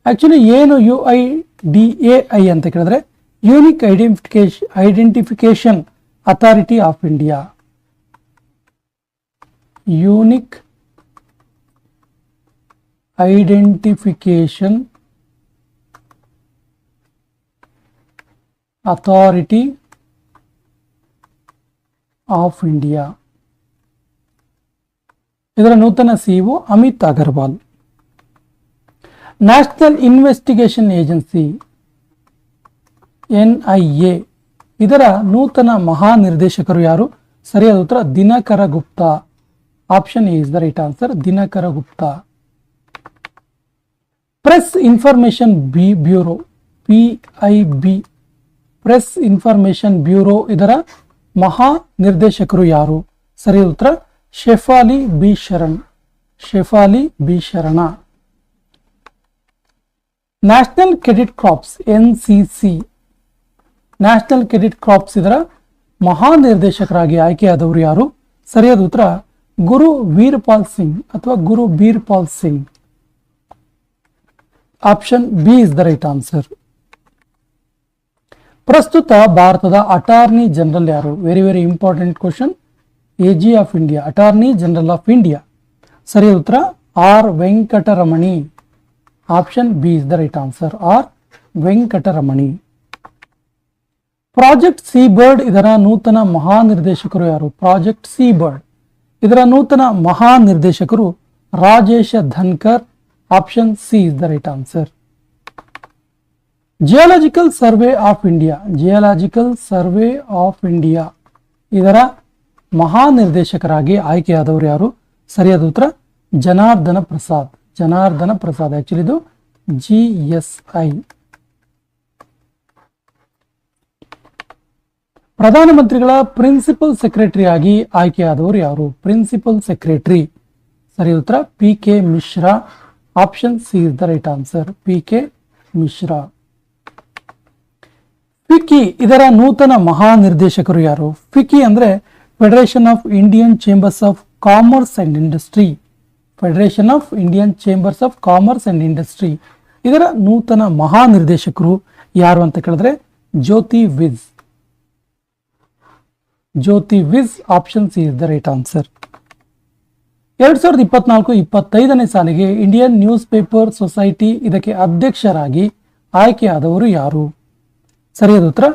Actually ಏನು UIDAI ಅಂತ ಕೇಳಿದ್ರೆ unique identification authority of India. Unique identification authority of India. ಇದರ ನೂತನ CEO Amit Agarwal. National investigation agency NIA ಇದರ ನೂತನ ಮಹಾನಿರ್ದೇಶಕರು ಯಾರು? ಸರಿಯಾದ ಉತ್ತರ Dinkar Gupta. Option A is the right answer, Dinkar Gupta. Press information bureau PIB, press information bureau ಇದರ ಮಹಾ ನಿರ್ದೇಶಕರು ಯಾರು? ಸರಿಯಾದ ಉತ್ತರ Shefali B Sharan. National credit corps NCC, national credit corps ಇದರ ಮಹಾನಿರ್ದೇಶಕರಾಗಿ ಆಯ್ಕೆಯಾದವರು ಯಾರು? ಸರಿಯಾದ ಉತ್ತರ ಗುರು ವೀರ್ಪಾಲ್ ಸಿಂಗ್ ಅಥವಾ Guru Birpal Singh. Option B is the right answer. ಪ್ರಸ್ತುತ ಭಾರತದ ಅಟಾರ್ನಿ ಜನರಲ್ ಯಾರು? Very very important question. AG of India, attorney general of India. ಸರಿಯಾದ ಉತ್ತರ R Venkataramani. Option B is the right answer, R Venkataramani. Project seabird ಇದರ ನೂತನ ಮಹಾನಿರ್ದೇಶಕರು ಯಾರು? ಪ್ರಾಜೆಕ್ಟ್ ಸಿ ಬರ್ಡ್ ಇದರ ನೂತನ ಮಹಾನಿರ್ದೇಶಕರು Rajesh Dhankar. Option C is the right answer. Geological survey of India, geological survey of India ಇದರ ಮಹಾನಿರ್ದೇಶಕರಾಗಿ ಆಯ್ಕೆಯಾದವರು ಯಾರು? ಸರಿಯಾದ ಉತ್ತರ ಜನಾರ್ದನ ಪ್ರಸಾದ್. ಆಕ್ಚುಲಿ ಇದು GSI. ಪ್ರಧಾನಮಂತ್ರಿಗಳ ಪ್ರಿನ್ಸಿಪಲ್ ಸೆಕ್ರೆಟರಿ ಆಗಿ ಆಯ್ಕೆಯಾದವರು ಯಾರು? Principal secretary. ಸರಿಯಾದ ಉತ್ತರ PK Mishra. Option C is the right answer, PK Mishra. FICCI ಇದರ ನೂತನ ಮಹಾನಿರ್ದೇಶಕರು ಯಾರು? ಫಿಕಿ ಅಂದ್ರೆ federation of Indian chambers of commerce and industry. Federation of Indian chambers of commerce and industry ಇದರ ನೂತನ ಮಹಾನಿರ್ದೇಶಕರು ಯಾರು ಅಂತ ಕೇಳಿದ್ರೆ Jyoti Vij. Option C is the right answer. 2024-25ನೇ ಸಾಲಿಗೆ ಇಂಡಿಯನ್ ನ್ಯೂಸ್ ಪೇಪರ್ ಸೊಸೈಟಿ ಇದಕ್ಕೆ ಅಧ್ಯಕ್ಷರಾಗಿ ಆಯ್ಕೆಯಾದವರು ಯಾರು? ಸರಿಯಾದ ಉತ್ತರ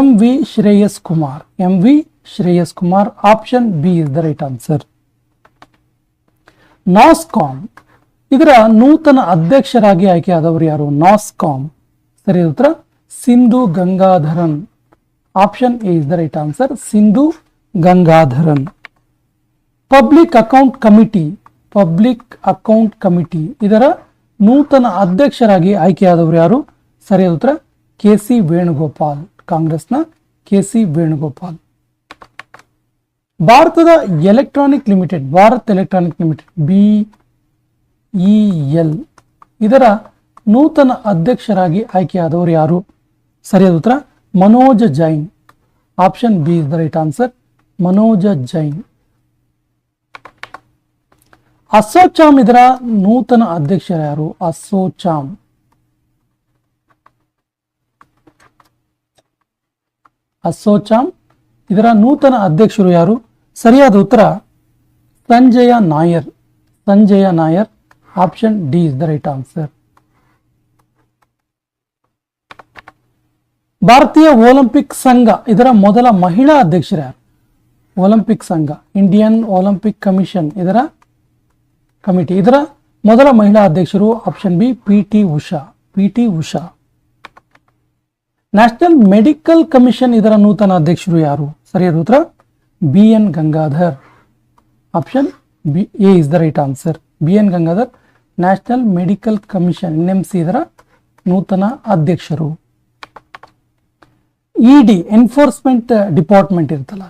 MV Shreyas Kumar. Option B is the right answer. NASSCOM ಇದರ ನೂತನ ಅಧ್ಯಕ್ಷರಾಗಿ ಆಯ್ಕೆಯಾದವರು ಯಾರು? ನಾಸ್ಕಾಮ್. ಸರಿಯಾದ ಉತ್ತರ Sindhu Gangadharan. Option A is the right answer, Sindhu Gangadharan. Public account committee ಇದರ ನೂತನ ಅಧ್ಯಕ್ಷರಾಗಿ ಆಯ್ಕೆಯಾದವರು ಯಾರು? ಸರಿಯಾದ ಉತ್ತರ KC ವೇಣುಗೋಪಾಲ್. ಕಾಂಗ್ರೆಸ್ನ KC ವೇಣುಗೋಪಾಲ್. ಭಾರತದ electronic limited, Bharat electronic limited BEL ಇದರ ನೂತನ ಅಧ್ಯಕ್ಷರಾಗಿ ಆಯ್ಕೆಯಾದವರು ಯಾರು? ಸರಿಯಾದ ಉತ್ತರ Manoj Jain. Option B is the right answer, Manoj Jain. ASSOCHAM ಇದರ ನೂತನ ಅಧ್ಯಕ್ಷರು ಯಾರು? ಅಸೋಚಾಮ್. ಅಸೋಚಾಮ್ ಇದರ ನೂತನ ಅಧ್ಯಕ್ಷರು ಯಾರು? ಸರಿಯಾದ ಉತ್ತರ Sanjay Nair. Sanjay Nair. Option D is the right answer. ಭಾರತೀಯ ಒಲಿಂಪಿಕ್ ಸಂಘ ಇದರ ಮೊದಲ ಮಹಿಳಾ ಅಧ್ಯಕ್ಷರು ಯಾರು? ಒಲಿಂಪಿಕ್ ಸಂಘ, ಇಂಡಿಯನ್ ಒಲಿಂಪಿಕ್ ಕಮಿಷನ್ ಇದರ ಕಮಿಟಿ, ಇದರ ಮೊದಲ ಮಹಿಳಾ ಅಧ್ಯಕ್ಷರು option B PT Usha. PT Usha. National medical commission ಇದರ ನೂತನ ಅಧ್ಯಕ್ಷರು ಯಾರು? ಸರಿಯಾದ ಉತ್ತರ BN Gangadhar. Option B A is the right answer, BN Gangadhar. National medical commission NMC ಇದರ ನೂತನ ಅಧ್ಯಕ್ಷರು. ED ಎನ್ಫೋರ್ಸ್ಮೆಂಟ್ ಡಿಪಾರ್ಟ್ಮೆಂಟ್ ಇರುತ್ತಲ್ಲ,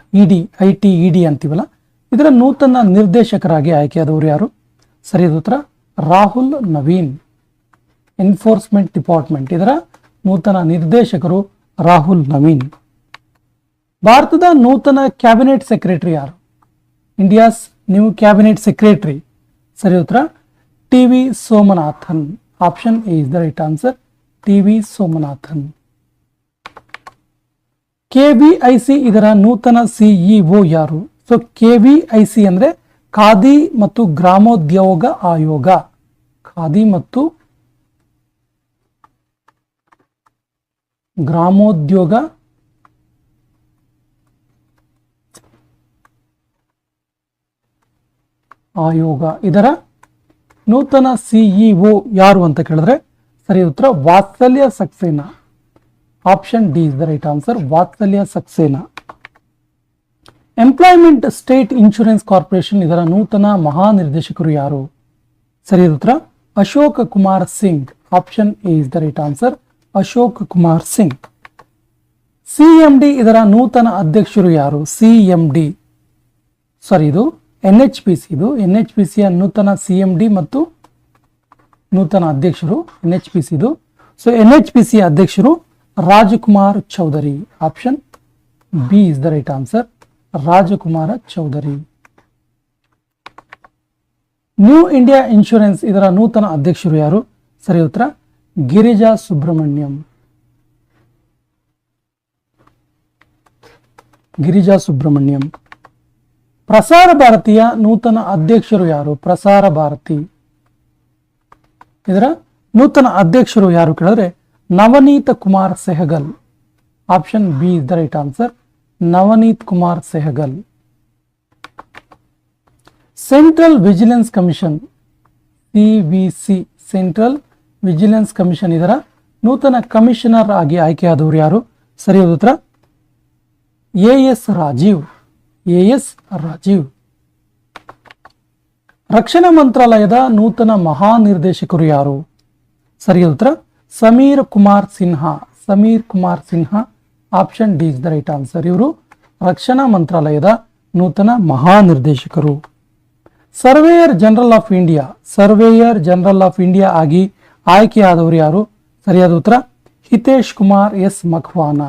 IT ED ಅಂತೀವಲ್ಲ, ಇದರ ನೂತನ ನಿರ್ದೇಶಕರಾಗಿ ಆಯ್ಕೆಯಾದವರು ಯಾರು? ಸರಿಯಾದ ಉತ್ತರ ರಾಹುಲ್ ನವೀನ್. ಎನ್ಫೋರ್ಸ್ಮೆಂಟ್ ಡಿಪಾರ್ಟ್ಮೆಂಟ್ ಇದರ ನೂತನ ನಿರ್ದೇಶಕರು ರಾಹುಲ್ ನವೀನ್. ಭಾರತದ ನೂತನ ಕ್ಯಾಬಿನೆಟ್ ಸೆಕ್ರೆಟರಿ ಯಾರು? India's new cabinet secretary. ಸರಿ ಉತ್ತರ TV Somanathan. Option A is the right answer, TV Somanathan. KVIC ಇದರ ನೂತನ CEO ಯಾರು? ಸೊ KVIC ಅಂದ್ರೆ ಖಾದಿ ಮತ್ತು ಗ್ರಾಮೋದ್ಯೋಗ ಆಯೋಗ. ಖಾದಿ ಮತ್ತು ಗ್ರಾಮೋದ್ಯೋಗ ಆಯೋಗ ಇದರ ನೂತನ CEO ಯಾರು ಅಂತ ಕೇಳಿದ್ರೆ ಸರಿ ಉತ್ತರ Vatsalya Saxena. Option D is the right answer, Vatsalya Saxena. Employment state insurance corporation ಇದರ ನೂತನ ಮಹಾನಿರ್ದೇಶಕರು ಯಾರು? ಸರಿಯಾದ ಉತ್ತರ Ashok Kumar Singh. Option A is the right answer, Ashok Kumar Singh. CMD ಇದರ ನೂತನ ಅಧ್ಯಕ್ಷರು ಯಾರು? CMD ಸಾರಿ ಇದು NHPC. ಇದು NHPCಯ ನೂತನ CMD ಮತ್ತು ನೂತನ ಅಧ್ಯಕ್ಷರು NHPC ಇದು. ಸೊ NHPC ಅಧ್ಯಕ್ಷರು Rajkumar Chaudhary. Option B is the right answer, Rajkumar Chaudhary. New India insurance ಇದರ ನೂತನ ಅಧ್ಯಕ್ಷರು ಯಾರು? ಸರಿ ಉತ್ತರ ಗಿರಿಜಾ ಸುಬ್ರಹ್ಮಣ್ಯಂ. ಗಿರಿಜಾ ಸುಬ್ರಹ್ಮಣ್ಯಂ. ಪ್ರಸಾರ ಭಾರತಿಯ ನೂತನ ಅಧ್ಯಕ್ಷರು ಯಾರು? ಪ್ರಸಾರ ಭಾರತಿ ಇದರ ನೂತನ ಅಧ್ಯಕ್ಷರು ಯಾರು ಕೇಳಿದ್ರೆ Navneet Kumar Sehgal. Option B is the right answer, Navneet Kumar Sehgal. Central vigilance commission CVC, central vigilance commission ಇದರ ನೂತನ ಕಮಿಷನರ್ ಆಗಿ ಆಯ್ಕೆಯಾದವರು ಯಾರು? ಸರಿಯಾದ ಉತ್ತರ AS ರಾಜೀವ್. AS ರಾಜೀವ್. ರಕ್ಷಣಾ ಮಂತ್ರಾಲಯದ ನೂತನ ಮಹಾನಿರ್ದೇಶಕರು ಯಾರು? ಸರಿಯಾದ ಉತ್ತರ Sameer Kumar Sinha. Sameer Kumar Sinha. Option D is the right answer. ಇವರು ರಕ್ಷಣಾ ಮಂತ್ರಾಲಯದ ನೂತನ ಮಹಾನಿರ್ದೇಶಕರು. Surveyor general of India, surveyor general of India ಆಗಿ ಆಯ್ಕೆಯಾದವರು ಯಾರು? ಸರಿಯಾದ ಉತ್ತರ Hitesh Kumar S Makwana.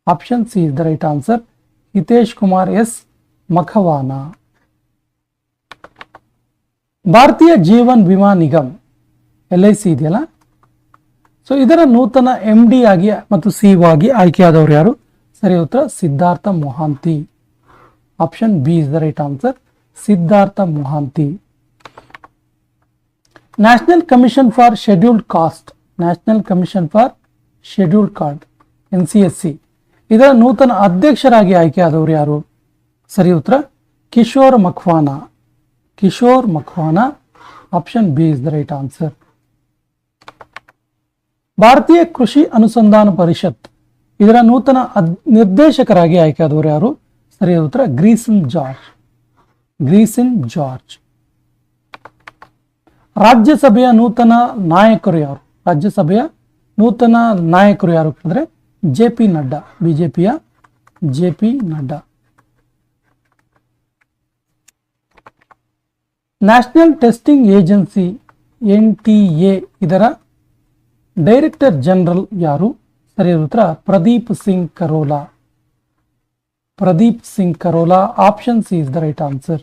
Option C is the right answer, Hitesh Kumar S Makwana. ಭಾರತೀಯ ಜೀವನ್ ವಿಮಾ ನಿಗಮ್ LIC ಇದೆಯಲ್ಲ, ಸೊ ಇದರ ನೂತನ MD ಆಗಿ ಮತ್ತು CEO ಆಗಿ ಆಯ್ಕೆಯಾದವರು ಯಾರು? ಸರಿ ಉತ್ತರ Siddhartha Mohanty. Option B is the right answer, Siddhartha Mohanty. National commission for scheduled caste, national commission for scheduled caste NCSC ಇದರ ನೂತನ ಅಧ್ಯಕ್ಷರಾಗಿ ಆಯ್ಕೆಯಾದವರು ಯಾರು? ಸರಿ ಉತ್ತರ Kishore Makwana. Kishore Makwana. Option B is the right answer. ಭಾರತೀಯ ಕೃಷಿ ಅನುಸಂಧಾನ ಪರಿಷತ್ ಇದರ ನೂತನ ನಿರ್ದೇಶಕರಾಗಿ ಆಯ್ಕೆಯಾದವರು ಯಾರು? ಸರಿಯಾದ ಉತ್ತರ ಗ್ರೀಸನ್ ಜಾರ್ಜ್. ಗ್ರೀಸನ್ ಜಾರ್ಜ್. ರಾಜ್ಯಸಭೆಯ ನೂತನ ನಾಯಕರು ಯಾರು? ರಾಜ್ಯಸಭೆಯ ನೂತನ ನಾಯಕರು ಯಾರು ಅಂದ್ರೆ JP ನಡ್ಡಾ. ಬಿಜೆಪಿಯ JP Nadda. National testing agency NTA ಇದರ ಡೈರೆಕ್ಟರ್ ಜನರಲ್ ಯಾರು? ಸರಿಯಾದ ಉತ್ತರ Pradeep Singh Karola. Pradeep Singh Karola. Option C is the right answer.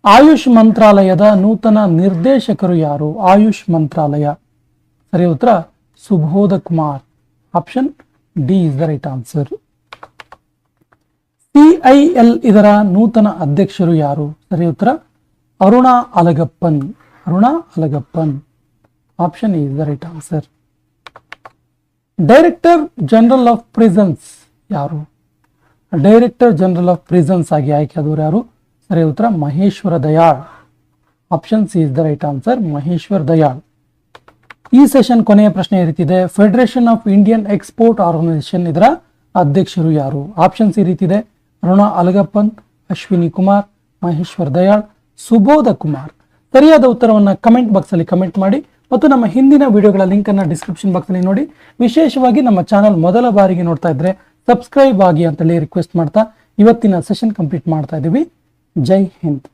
Ayush ಮಂತ್ರಾಲಯದ ನೂತನ ನಿರ್ದೇಶಕರು ಯಾರು? ಆಯುಷ್ ಮಂತ್ರಾಲಯ. ಸರಿಯಾದ ಉತ್ತರ Subodh Kumar. Option D is the right answer. CIL ಇದರ ನೂತನ ಅಧ್ಯಕ್ಷರು ಯಾರು? ಸರಿಯಾದ ಉತ್ತರ Aruna Alagappan. Aruna Alagappan. Option is the right answer. Director general of prisons ಯಾರು? ಡೈರೆಕ್ಟರ್ ಜನರಲ್ ಆಫ್ ಪ್ರಿಸನ್ಸ್ ಆಗಿ ಆಯ್ಕೆಯಾದವರು ಯಾರು? ಸರಿಯಾದ ಉತ್ತರ Maheshwar Dayal. Option C is the right answer. Maheshwar Dayal. ಈ ಸೆಷನ್ ಕೊನೆಯ ಪ್ರಶ್ನೆ ಈ ರೀತಿದೆ. Federation of Indian export organisation ಇದರ ಅಧ್ಯಕ್ಷರು ಯಾರು? ಆಪ್ಷನ್ಸ್ ಈ ರೀತಿದೆ. ಅರುಣಾ ಅಲಗಪ್ಪನ್, ಅಶ್ವಿನಿ ಕುಮಾರ್, ಮಹೇಶ್ವರ್ ದಯಾಳ್, ಸುಬೋಧ ಕುಮಾರ್. ಸರಿಯಾದ ಉತ್ತರವನ್ನು ಕಮೆಂಟ್ ಬಾಕ್ಸ್ ಅಲ್ಲಿ ಕಮೆಂಟ್ ಮಾಡಿ ಮತ್ತು ನಮ್ಮ ಹಿಂದಿನ ವಿಡಿಯೋಗಳ ಲಿಂಕ್ ಅನ್ನು ಡಿಸ್ಕ್ರಿಪ್ಷನ್ ಬಾಕ್ಸ್ ಅಲ್ಲಿ ನೋಡಿ. ವಿಶೇಷವಾಗಿ ನಮ್ಮ ಚಾನಲ್ ಮೊದಲ ಬಾರಿಗೆ ನೋಡ್ತಾ ಇದ್ರೆ ಸಬ್ಸ್ಕ್ರೈಬ್ ಆಗಿ ಅಂತೇಳಿ ರಿಕ್ವೆಸ್ಟ್ ಮಾಡ್ತಾ ಇವತ್ತಿನ ಸೆಷನ್ ಕಂಪ್ಲೀಟ್ ಮಾಡ್ತಾ ಇದ್ದೀವಿ. ಜೈ ಹಿಂದ್.